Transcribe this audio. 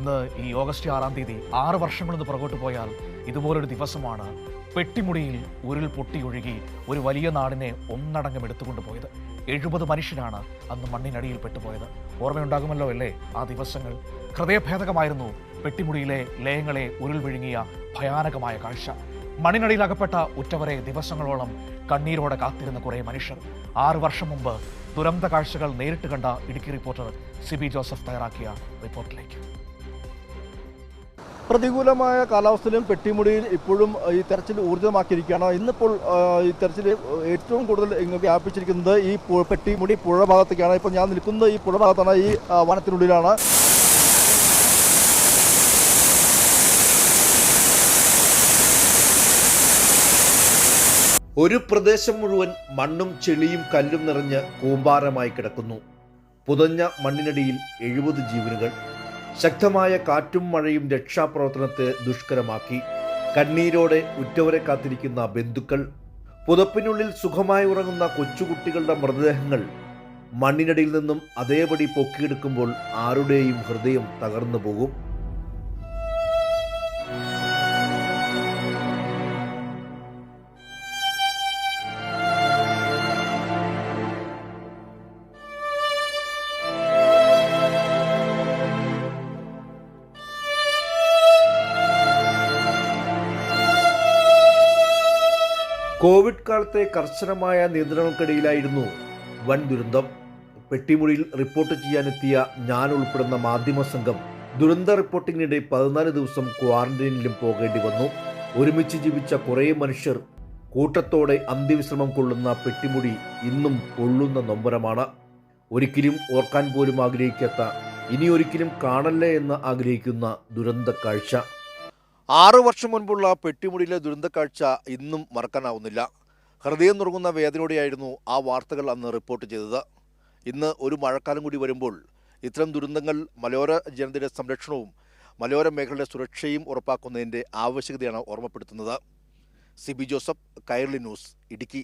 ഇന്ന് ഈ ഓഗസ്റ്റ് 6-ാം തീയതി 6 വർഷങ്ങളൊന്ന് പുറകോട്ട് പോയാൽ ഇതുപോലൊരു ദിവസമാണ് പെട്ടിമുടിയിൽ ഉരുൾ പൊട്ടിയൊഴുകി ഒരു വലിയ നാടിനെ ഒന്നടങ്കം എടുത്തുകൊണ്ടുപോയത്. 70 മനുഷ്യരാണ് അന്ന് മണ്ണിനടിയിൽ പെട്ടുപോയത്. ഓർമ്മയുണ്ടാകുമല്ലോ അല്ലേ ആ ദിവസങ്ങൾ? ഹൃദയഭേദകമായിരുന്നു പെട്ടിമുടിയിലെ ലയങ്ങളെ ഉരുൾ വിഴുങ്ങിയ ഭയാനകമായ കാഴ്ച. മണ്ണിനടിയിൽ അകപ്പെട്ട ഉറ്റവരെ ദിവസങ്ങളോളം കണ്ണീരോടെ കാത്തിരുന്ന കുറേ മനുഷ്യർ. 6 വർഷം മുമ്പ് ദുരന്ത കാഴ്ചകൾ നേരിട്ട് കണ്ട ഇടുക്കി റിപ്പോർട്ടർ സിബി ജോസഫ് തയ്യാറാക്കിയ റിപ്പോർട്ടിലേക്ക്. പ്രതികൂലമായ കാലാവസ്ഥയിലും പെട്ടിമുടിയിൽ ഇപ്പോഴും ഈ തെരച്ചിൽ ഊർജിതമാക്കിയിരിക്കുകയാണ്. ഇന്നിപ്പോൾ ഈ തെരച്ചിൽ ഏറ്റവും കൂടുതൽ വ്യാപിച്ചിരിക്കുന്നത് ഈ പെട്ടിമുടി പുഴ ഭാഗത്തേക്കാണ്. ഇപ്പോൾ ഞാൻ നിൽക്കുന്നത് ഈ പുഴ ഭാഗത്താണ്, ഈ വനത്തിനുള്ളിലാണ്. ഒരു പ്രദേശം മുഴുവൻ മണ്ണും ചെളിയും കല്ലും നിറഞ്ഞ് കൂമ്പാരമായി കിടക്കുന്നു. പുതഞ്ഞ മണ്ണിനടിയിൽ 70 ജീവനുകൾ. ശക്തമായ കാറ്റും മഴയും രക്ഷാപ്രവർത്തനത്തെ ദുഷ്കരമാക്കി. കണ്ണീരോടെ ഉറ്റവരെ കാത്തിരിക്കുന്ന ബന്ധുക്കൾ. പുതപ്പിനുള്ളിൽ സുഖമായി ഉറങ്ങുന്ന കൊച്ചുകുട്ടികളുടെ മൃതദേഹങ്ങൾ മണ്ണിനടിയിൽ നിന്നും അതേപടി പൊക്കിയെടുക്കുമ്പോൾ ആരുടെയും ഹൃദയം തകർന്നു പോകും. കോവിഡ് കാലത്തെ കർശനമായ നിയന്ത്രണങ്ങൾക്കിടയിലായിരുന്നു വൻ ദുരന്തം. പെട്ടിമുടിയിൽ റിപ്പോർട്ട് ചെയ്യാനെത്തിയ ഞാൻ ഉൾപ്പെടുന്ന മാധ്യമ സംഘം ദുരന്ത റിപ്പോർട്ടിങ്ങിനിടെ 14 ദിവസം ക്വാറന്റൈനിലും പോകേണ്ടി വന്നു. ഒരുമിച്ച് ജീവിച്ച കുറേ മനുഷ്യർ കൂട്ടത്തോടെ അന്ത്യവിശ്രമം കൊള്ളുന്ന പെട്ടിമുടി ഇന്നും പൊള്ളുന്ന നൊമ്പരമാണ്. ഒരിക്കലും ഓർക്കാൻ പോലും ആഗ്രഹിക്കാത്ത, ഇനിയൊരിക്കലും കാണല്ലേ എന്ന് ആഗ്രഹിക്കുന്ന ദുരന്ത കാഴ്ച. 6 വർഷം മുൻപുള്ള പെട്ടിമുടിയിലെ ദുരന്തക്കാഴ്ച ഇന്നും മറക്കാനാവുന്നില്ല. ഹൃദയം നുറുങ്ങുന്ന വേദനയോടെയായിരുന്നു ആ വാർത്തകൾ അന്ന് റിപ്പോർട്ട് ചെയ്തത്. ഇന്ന് ഒരു മഴക്കാലം കൂടി വരുമ്പോൾ ഇത്തരം ദുരന്തങ്ങൾ മലയോര ജനതയുടെ സംരക്ഷണവും മലയോര മേഖലയുടെ സുരക്ഷയും ഉറപ്പാക്കുന്നതിൻ്റെ ആവശ്യകതയാണ് ഓർമ്മപ്പെടുത്തുന്നത്. Siby Joseph, Kairali news, Idukki.